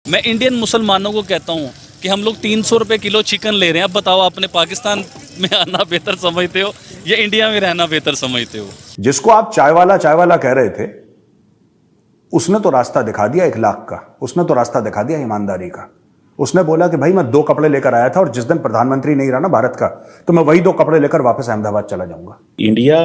मैं इंडियन मुसलमानों को कहता हूँ कि हम लोग 300 रुपये किलो चिकन ले रहे हैं। अब बताओ, आपने पाकिस्तान में आना बेहतर समझते हो या इंडिया में रहना बेहतर समझते हो? जिसको आप चाय वाला कह रहे थे, उसने तो रास्ता दिखा दिया 1 लाख का, उसने तो रास्ता दिखा दिया ईमानदारी का। उसने बोला कि भाई मैं 2 कपड़े लेकर आया था और जिस दिन प्रधानमंत्री नहीं रहा ना भारत का, तो मैं वही 2 कपड़े लेकर वापस अहमदाबाद चला जाऊंगा। इंडिया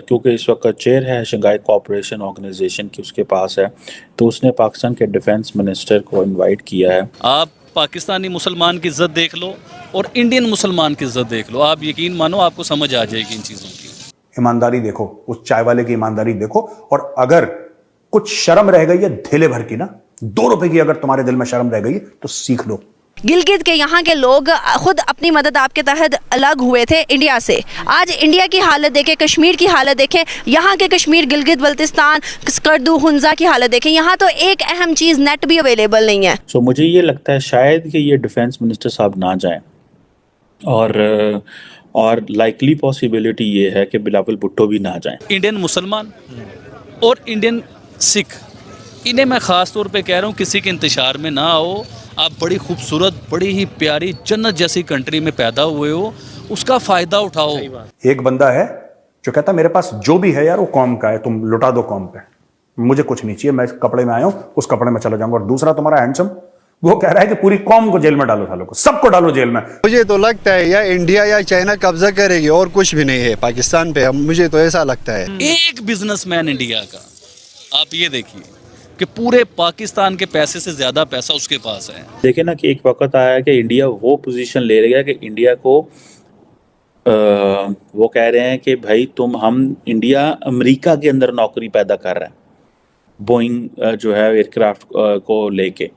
क्योंकि इस वक्त चेयर है शंघाई कोऑपरेशन ऑर्गेनाइजेशन की उसके पास है, तो उसने पाकिस्तान के डिफेंस मिनिस्टर को इनवाइट किया है। आप पाकिस्तानी मुसलमान की इज्जत देख लो और इंडियन मुसलमान की इज्जत देख लो, आप यकीन मानो आपको समझ आ जाएगी इन चीज़ों की। ईमानदारी देखो, उस चाय वाले की ईमानदारी देखो, और अगर कुछ शर्म रह गई है धेले भर की ना, 2 रुपए की अगर तुम्हारे दिल में शर्म रह गई है तो सीख लो। गिलगित के यहाँ के लोग खुद अपनी मदद आपके तहत अलग हुए थे इंडिया से। आज इंडिया की हालत देखें, कश्मीर की हालत देखें, यहाँ के कश्मीर, गिलगित बल्तिस्तान, स्कर्दू, हुंजा की हालत देखें। यहाँ तो एक अहम चीज़ नेट भी अवेलेबल नहीं है। सो मुझे ये लगता है शायद कि ये डिफेंस मिनिस्टर साहब ना जाएं, और लाइकली पॉसिबिलिटी ये है कि बिलावल भुट्टो भी ना जाएं। इंडियन मुसलमान और इंडियन सिख, इन्हें मैं ख़ास तौर पे कह रहा हूँ, किसी के इंतशार में ना आओ। आप बड़ी खूबसूरत, बड़ी ही प्यारी जन्नत जैसी कंट्री में पैदा हुए हो, उसका फ़ायदा उठाओ। एक बंदा है जो कहता मेरे पास जो भी है यार वो कौम का है, तुम लुटा दो कौम पे, मुझे कुछ नहीं चाहिए, मैं इस कपड़े में आया हूं, उस कपड़े में चला जाऊंगा। और दूसरा तुम्हारा हैंडसम, वो कह रहा है कि पूरी कौम को जेल में डालो, सालों को सबको डालो जेल में। मुझे तो लगता है या इंडिया या चाइना कब्जा करेगी और कुछ भी नहीं है पाकिस्तान पे, मुझे तो ऐसा लगता है। एक बिजनेसमैन इंडिया का, आप ये देखिए कि पूरे पाकिस्तान के पैसे से ज्यादा पैसा उसके पास है। देखिए ना कि एक वक्त आया कि इंडिया वो पोजीशन ले रहा है कि इंडिया को वो कह रहे हैं कि भाई हम इंडिया अमेरिका के अंदर नौकरी पैदा कर रहा है, बोइंग जो है एयरक्राफ्ट को लेके।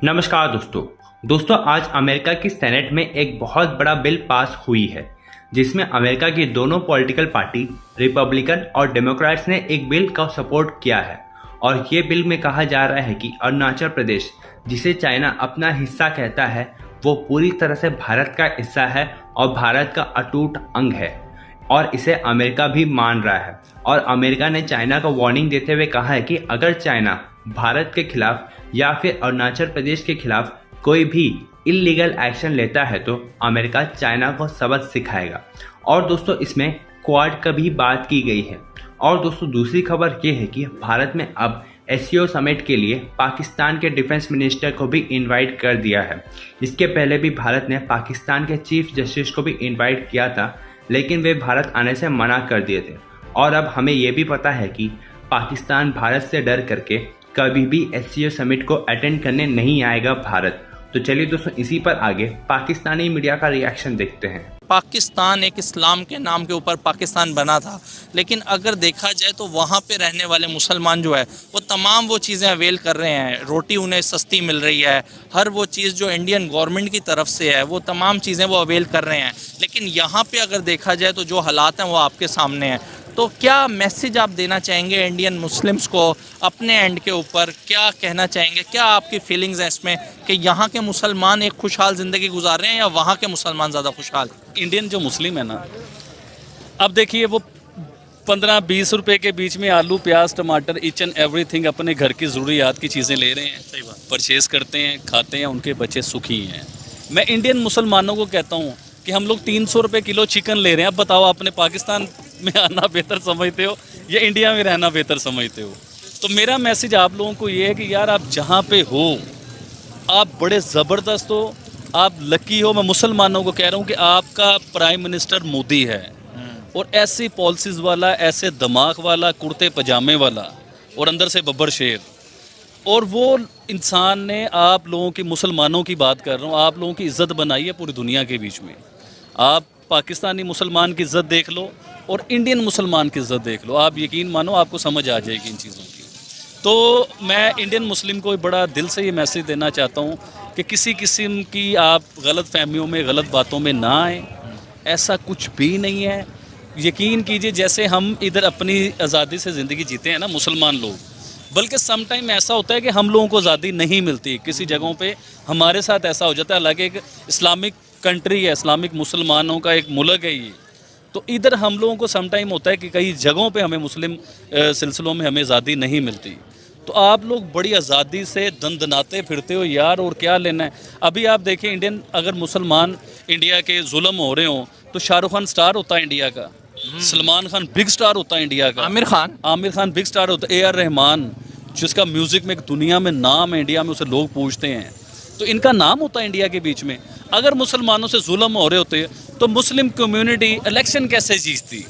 नमस्कार दोस्तों, आज अमेरिका की सेनेट में एक बहुत बड़ा बिल पास हुई है, जिसमें अमेरिका की दोनों पॉलिटिकल पार्टी रिपब्लिकन और डेमोक्रेट्स ने एक बिल का सपोर्ट किया है। और ये बिल में कहा जा रहा है कि अरुणाचल प्रदेश, जिसे चाइना अपना हिस्सा कहता है, वो पूरी तरह से भारत का हिस्सा है और भारत का अटूट अंग है, और इसे अमेरिका भी मान रहा है। और अमेरिका ने चाइना को वार्निंग देते हुए कहा है कि अगर चाइना भारत के खिलाफ या फिर अरुणाचल प्रदेश के खिलाफ कोई भी इल्लीगल एक्शन लेता है तो अमेरिका चाइना को सबक सिखाएगा। और दोस्तों, इसमें क्वाड का भी बात की गई है। और दोस्तों, दूसरी खबर ये है कि भारत में अब एससीओ समिट के लिए पाकिस्तान के डिफेंस मिनिस्टर को भी इनवाइट कर दिया है। इसके पहले भी भारत ने पाकिस्तान के चीफ जस्टिस को भी इनवाइट किया था, लेकिन वे भारत आने से मना कर दिए थे। और अब हमें ये भी पता है कि पाकिस्तान भारत से डर करके कभी भी एससीओ समिट को अटेंड करने नहीं आएगा भारत। तो चलिए दोस्तों, इसी पर आगे पाकिस्तानी मीडिया का रिएक्शन देखते हैं। पाकिस्तान एक इस्लाम के नाम के ऊपर पाकिस्तान बना था, लेकिन अगर देखा जाए तो वहाँ पे रहने वाले मुसलमान जो है वो तमाम वो चीज़ें अवेल कर रहे हैं। रोटी उन्हें सस्ती मिल रही है, हर वो चीज़ जो इंडियन गवर्नमेंट की तरफ से है वो तमाम चीज़ें वो अवेल कर रहे हैं। लेकिन यहाँ पे अगर देखा जाए तो जो हालात हैं वो आपके सामने हैं। तो क्या मैसेज आप देना चाहेंगे इंडियन मुस्लिम्स को अपने एंड के ऊपर? क्या कहना चाहेंगे? क्या आपकी फीलिंग्स हैं इसमें कि यहाँ के मुसलमान एक खुशहाल ज़िंदगी गुजार रहे हैं या वहाँ के मुसलमान ज़्यादा खुशहाल? इंडियन जो मुस्लिम है ना, अब देखिए वो 15-20 रुपए के बीच में आलू, प्याज, टमाटर, ईच एंड एवरीथिंग अपने घर की ज़रूरियात की चीज़ें ले रहे हैं। सही बात, परचेज़ करते हैं, खाते हैं, उनके बच्चे सुखी हैं। मैं इंडियन मुसलमानों को कहता हूँ कि हम लोग 300 रुपये किलो चिकन ले रहे हैं। अब बताओ, आपने पाकिस्तान में आना बेहतर समझते हो या इंडिया में रहना बेहतर समझते हो? तो मेरा मैसेज आप लोगों को ये है कि यार, आप जहाँ पे हो आप बड़े ज़बरदस्त हो, आप लकी हो। मैं मुसलमानों को कह रहा हूँ कि आपका प्राइम मिनिस्टर मोदी है, और ऐसी पॉलिसीज़ वाला, ऐसे दिमाग वाला, कुर्ते पजामे वाला, और अंदर से बब्बर शेर। और वो इंसान ने आप लोगों की, मुसलमानों की बात कर रहा हूँ, आप लोगों की इज़्ज़त बनाई है पूरी दुनिया के बीच में। आप पाकिस्तानी मुसलमान की इज़्ज़त देख लो और इंडियन मुसलमान की इज़्ज़त देख लो, आप यकीन मानो आपको समझ आ जाएगी इन चीज़ों की। तो मैं इंडियन मुस्लिम को बड़ा दिल से ये मैसेज देना चाहता हूँ कि किसी किस्म की आप गलत फहमियों में, गलत बातों में ना आएँ। ऐसा कुछ भी नहीं है। यकीन कीजिए, जैसे हम इधर अपनी आज़ादी से ज़िंदगी जीते हैं ना मुसलमान लोग, बल्कि सम टाइम ऐसा होता है कि हम लोगों को आज़ादी नहीं मिलती किसी जगहों पे, हमारे साथ ऐसा हो जाता है। हालांकि एक इस्लामिक कंट्री है, इस्लामिक मुसलमानों का एक मुल्क है ये, तो इधर हम लोगों को सम टाइम होता है कि कई जगहों पे हमें मुस्लिम सिलसिलों में हमें आज़ादी नहीं मिलती। तो आप लोग बड़ी आज़ादी से दंदनाते फिरते हो यार, और क्या लेना है। अभी आप देखिए इंडियन, अगर मुसलमान इंडिया के जुल्म हो रहे हो तो शाहरुख खान स्टार होता है इंडिया का, सलमान खान बिग स्टार होता है इंडिया का, आमिर खान बिग स्टार होता है, AR रहमान जिसका म्यूज़िक में दुनिया में नाम है, इंडिया में उसे लोग पूछते हैं, तो इनका नाम होता है इंडिया के बीच में। अगर मुसलमानों से जुल्म हो रहे होते तो मुस्लिम कम्युनिटी इलेक्शन कैसे जीतती,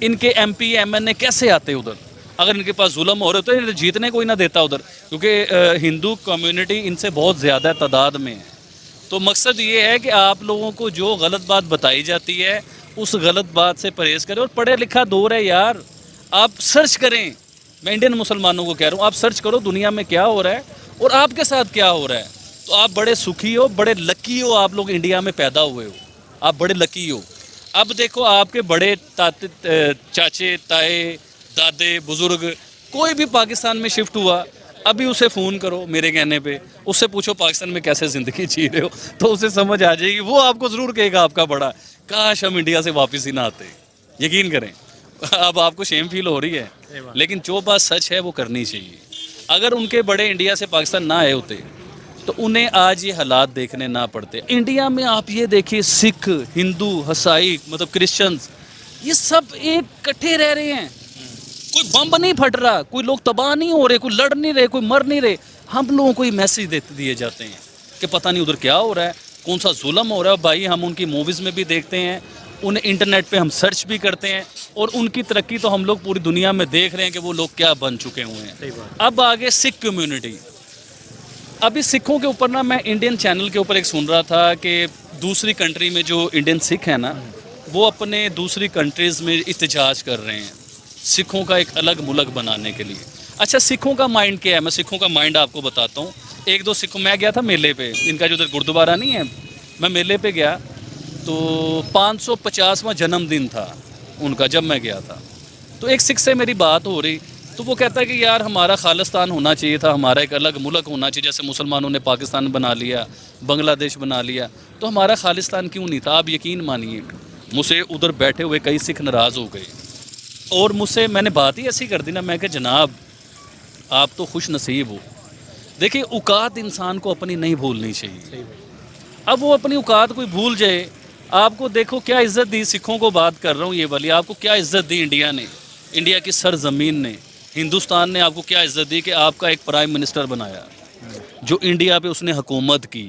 इनके MP MNA कैसे आते उधर। अगर इनके पास जुल्म हो रहे होते तो जीतने कोई ना देता उधर, क्योंकि हिंदू कम्युनिटी इनसे बहुत ज़्यादा तादाद में है। तो मकसद ये है कि आप लोगों को जो गलत बात बताई जाती है उस गलत बात से परहेज करें। और पढ़े लिखा दौर है यार, आप सर्च करें, मैं इंडियन मुसलमानों को कह रहा हूँ, आप सर्च करो दुनिया में क्या हो रहा है और आपके साथ क्या हो रहा है, तो आप बड़े सुखी हो, बड़े लकी हो, आप लोग इंडिया में पैदा हुए हो, आप बड़े लकी हो। अब देखो आपके बड़े चाचे ताए दादे बुज़ुर्ग कोई भी पाकिस्तान में शिफ्ट हुआ, अभी उसे फ़ोन करो मेरे कहने पे, उससे पूछो पाकिस्तान में कैसे ज़िंदगी जी रहे हो, तो उसे समझ आ जाएगी। वो आपको ज़रूर कहेगा आपका बड़ा, काश हम इंडिया से वापस ही ना आते। यकीन करें, अब आपको शेम फील हो रही है, लेकिन जो बात सच है वो करनी चाहिए। अगर उनके बड़े इंडिया से पाकिस्तान ना आए होते तो उन्हें आज ये हालात देखने ना पड़ते। इंडिया में आप ये देखिए, सिख, हिंदू, ईसाई, मतलब क्रिश्चियंस, ये सब एक इकट्ठे रह रहे हैं। कोई बम नहीं फट रहा, कोई लोग तबाह नहीं हो रहे, कोई लड़ नहीं रहे, कोई मर नहीं रहे। हम लोगों को ये मैसेज दिए जाते हैं कि पता नहीं उधर क्या हो रहा है, कौन सा जुल्म हो रहा है। भाई हम उनकी मूवीज़ में भी देखते हैं, उन्हें इंटरनेट पे हम सर्च भी करते हैं, और उनकी तरक्की तो हम लोग पूरी दुनिया में देख रहे हैं कि वो लोग क्या बन चुके हुए हैं। अब आगे सिख कम्युनिटी, अभी सिखों के ऊपर ना मैं इंडियन चैनल के ऊपर एक सुन रहा था कि दूसरी कंट्री में जो इंडियन सिख है ना, वो अपने दूसरी कंट्रीज़ में इhtजाज कर रहे हैं सिखों का एक अलग मुल्क बनाने के लिए। अच्छा, सिखों का माइंड क्या है, मैं सिखों का माइंड आपको बताता हूँ। एक दो सिखों, मैं गया था मेले पे, इनका जो उधर गुरुद्वारा नहीं है, मैं मेले पे गया तो 550वां जन्मदिन था उनका जब मैं गया था। तो एक सिख से मेरी बात हो रही, तो वो कहता है कि यार हमारा खालिस्तान होना चाहिए था, हमारा एक अलग मुल्क होना चाहिए, जैसे मुसलमानों ने पाकिस्तान बना लिया, बांग्लादेश बना लिया, तो हमारा खालिस्तान क्यों नहीं था। आप यकीन मानिए, मुझसे उधर बैठे हुए कई सिख नाराज़ हो गए, और मुझसे मैंने बात ही ऐसी कर दी ना, मैं कि जनाब आप तो खुश नसीब हो। देखिए, औकात इंसान को अपनी नहीं भूलनी चाहिए। अब वो अपनी औकात कोई भूल जाए, आपको देखो क्या इज़्ज़त दी, सिखों को बात कर रहा हूँ ये वाली, आपको क्या इज़्ज़त दी इंडिया ने, इंडिया की सरजमीन ने, हिंदुस्तान ने आपको क्या इज़्ज़त दी कि आपका एक प्राइम मिनिस्टर बनाया जो इंडिया पे उसने हुकूमत की।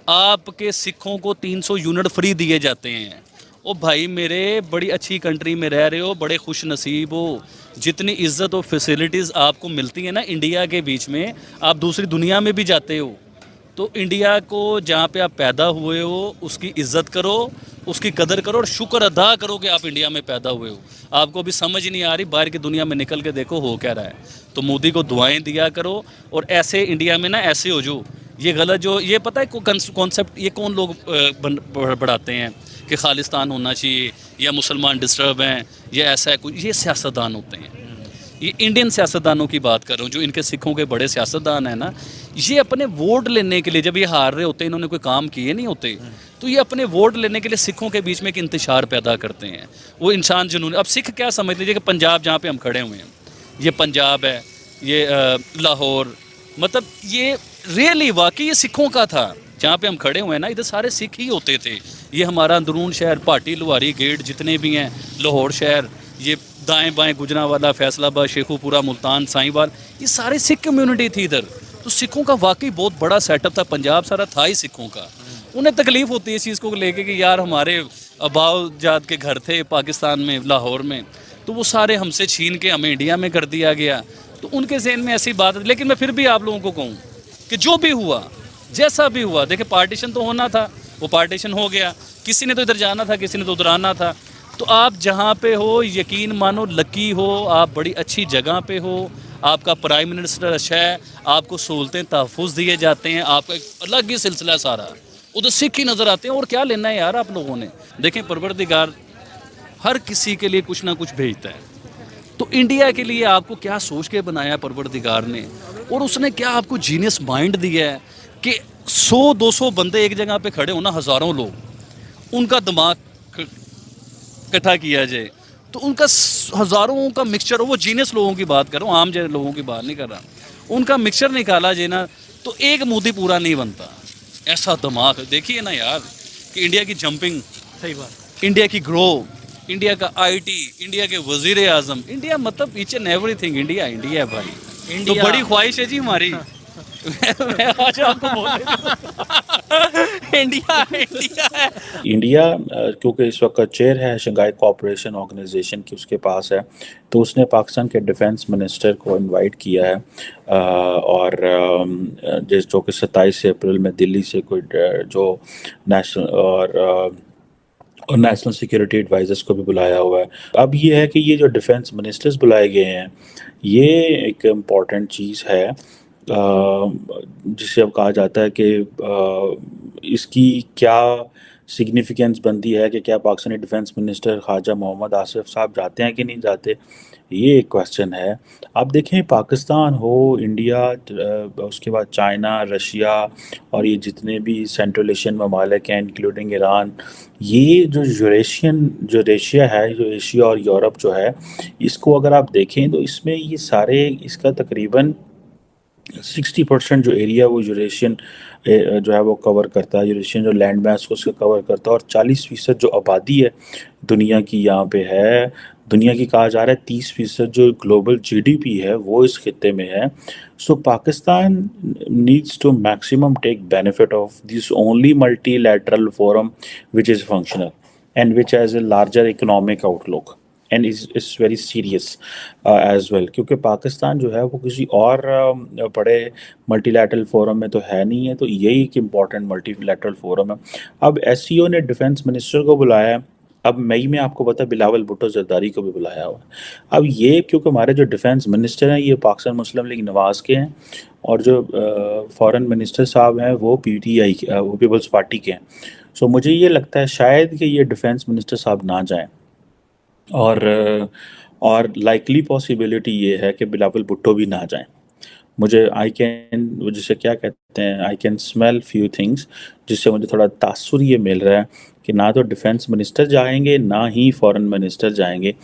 आपके सिखों को 300 यूनिट फ्री दिए जाते हैं। ओ भाई मेरे, बड़ी अच्छी कंट्री में रह रहे हो, बड़े खुश नसीब हो। जितनी इज़्ज़त और फैसिलिटीज़ आपको मिलती है ना इंडिया के बीच में, आप दूसरी दुनिया में भी जाते हो, तो इंडिया को जहाँ पे आप पैदा हुए हो उसकी इज़्ज़त करो, उसकी कदर करो और शुक्र अदा करो कि आप इंडिया में पैदा हुए हो। आपको भी समझ नहीं आ रही, बाहर की दुनिया में निकल के देखो हो क्या रहा है, तो मोदी को दुआएं दिया करो। और ऐसे इंडिया में ना ऐसे हो जो ये गलत, जो ये पता है कॉन्सेप्ट ये कौन लोग बढ़ाते हैं कि खालिस्तान होना चाहिए या मुसलमान डिस्टर्ब हैं या ऐसा है कुछ, ये सियासतदान होते हैं। ये इंडियन सियासतदानों की बात कर रहा हूँ, जो इनके सिखों के बड़े सियासतदान हैं ना, ये अपने वोट लेने के लिए, जब ये हार रहे होते हैं, इन्होंने कोई काम किए नहीं होते, तो ये अपने वोट लेने के लिए सिखों के बीच में एक इंतशार पैदा करते हैं। वो इंसान जुनून, अब सिख क्या समझ लीजिए कि पंजाब जहाँ पे हम खड़े हुए हैं, ये पंजाब है, ये लाहौर, मतलब ये रियली वाकई ये सिखों का था। जहाँ पे हम खड़े हुए हैं ना, इधर सारे सिख ही होते थे। ये हमारा अंदरून शहर, भाटी, लुहारी, गेट जितने भी हैं, लाहौर शहर, ये दाएं बाएं गुजरांवाला, फैसलाबाद, शेखुपुरा, मुल्तान, साहिवाल, ये सारे सिख कम्युनिटी थी इधर। तो सिखों का वाकई बहुत बड़ा सेटअप था, पंजाब सारा था ही सिखों का। उन्हें तकलीफ़ होती है इस चीज़ को लेके कि यार हमारे अबाव जात के घर थे पाकिस्तान में, लाहौर में, तो वो सारे हमसे छीन के हमें इंडिया में कर दिया गया। तो उनके ज़हन में ऐसी बात है। लेकिन मैं फिर भी आप लोगों को कहूँ कि जो भी हुआ, जैसा भी हुआ, देखिए पार्टीशन तो होना था, वो पार्टीशन हो गया, किसी ने तो इधर जाना था, किसी ने तो उधर आना था। तो आप जहाँ पे हो, यकीन मानो लकी हो, आप बड़ी अच्छी जगह पे हो, आपका प्राइम मिनिस्टर अच्छा है, आपको सहूलतें तहफ़्फ़ुज़ दिए जाते हैं, आपका एक अलग ही सिलसिला सारा, उधर सिख ही नज़र आते हैं। और क्या लेना है यार आप लोगों ने। देखें, परवरदिगार हर किसी के लिए कुछ ना कुछ भेजता है। तो इंडिया के लिए आपको क्या सोच के बनाया परवरदिगार ने, और उसने क्या आपको जीनियस माइंड दिया है कि 100-200 बंदे एक जगह पे खड़े हो ना, हज़ारों लोग, उनका दिमाग इकट्ठा किया जाए, तो उनका हज़ारों का मिक्सचर हो। वो जीनियस लोगों की बात कर रहा हूँ, आम जैसे लोगों की बात नहीं कर रहा। उनका मिक्सचर निकाला जाए ना, तो एक मोदी पूरा नहीं बनता। ऐसा दिमाग देखिए ना यार, कि इंडिया की जंपिंग, सही बात। इंडिया की ग्रो, इंडिया का आईटी, इंडिया के वजीर आजम, इंडिया मतलब each and everything India India है भाई। तो इंडिया बड़ी ख्वाहिश है जी हमारी। मैं आज आपको बोल इंडिया इंडिया है। इंडिया क्योंकि इस वक्त चेयर है शंघाई कोऑपरेशन ऑर्गेनाइजेशन की उसके पास है, तो उसने पाकिस्तान के डिफेंस मिनिस्टर को इनवाइट किया है और जो कि 27 अप्रैल में दिल्ली से कोई जो नेशनल और नेशनल सिक्योरिटी एडवाइजर्स को भी बुलाया हुआ है। अब ये है कि ये जो डिफेंस मिनिस्टर्स बुलाए गए हैं, ये एक इम्पॉर्टेंट चीज़ है जिसे अब कहा जाता है कि इसकी क्या सिग्निफिकेंस बनती है कि क्या पाकिस्तानी डिफेंस मिनिस्टर ख्वाजा मोहम्मद आसिफ साहब जाते हैं कि नहीं जाते, ये एक क्वेश्चन है। आप देखें पाकिस्तान हो, इंडिया, उसके बाद चाइना, रशिया और ये जितने भी सेंट्रल एशियन ममालिक हैं इंक्लूडिंग ईरान, ये जो यूरेशिया है, जो एशिया और यूरोप जो है, इसको अगर आप देखें तो इसमें ये सारे इसका तकरीबन 60% जो एरिया वो यूरेशियन जो है वो कवर करता है, यूरेशियन जो लैंड मैस को उसका कवर करता है, और 40% जो आबादी है दुनिया की यहाँ पे है, दुनिया की कहा जा रहा है 30% जो ग्लोबल जीडीपी है वो इस खित्ते में है। So Pakistan needs to maximum take benefit of this only multilateral forum which is functional and which has a larger economic outlook and is very serious as well, क्योंकि पाकिस्तान जो है वो किसी और बड़े मल्टीलैटरल फोरम में तो है नहीं है, तो यही एक इम्पॉर्टेंट मल्टीलैटरल फोरम है। अब एससीओ ने डिफेंस मिनिस्टर को बुलाया है, अब मई में आपको पता है बिलावल भुट्टो जरदारी को भी बुलाया हुआ है। अब ये क्योंकि हमारे जो डिफेंस मिनिस्टर हैं ये पाकिस्तान मुस्लिम लीग नवाज़ के हैं, और जो फॉरेन मिनिस्टर साहब हैं वो पीटीआई वो पीपल्स पार्टी के हैं। सो मुझे ये लगता है शायद कि ये डिफेंस मिनिस्टर साहब ना जाएं, और लाइकली पॉसिबिलिटी ये है कि बिलावल भुट्टो भी ना जाएं। मुझे जिसे क्या कहते हैं, I can smell few things, जिससे मुझे थोड़ा तासुर ये मिल रहा है कि ना तो डिफेंस मिनिस्टर जाएंगे ना ही फॉरेन मिनिस्टर जाएंगे।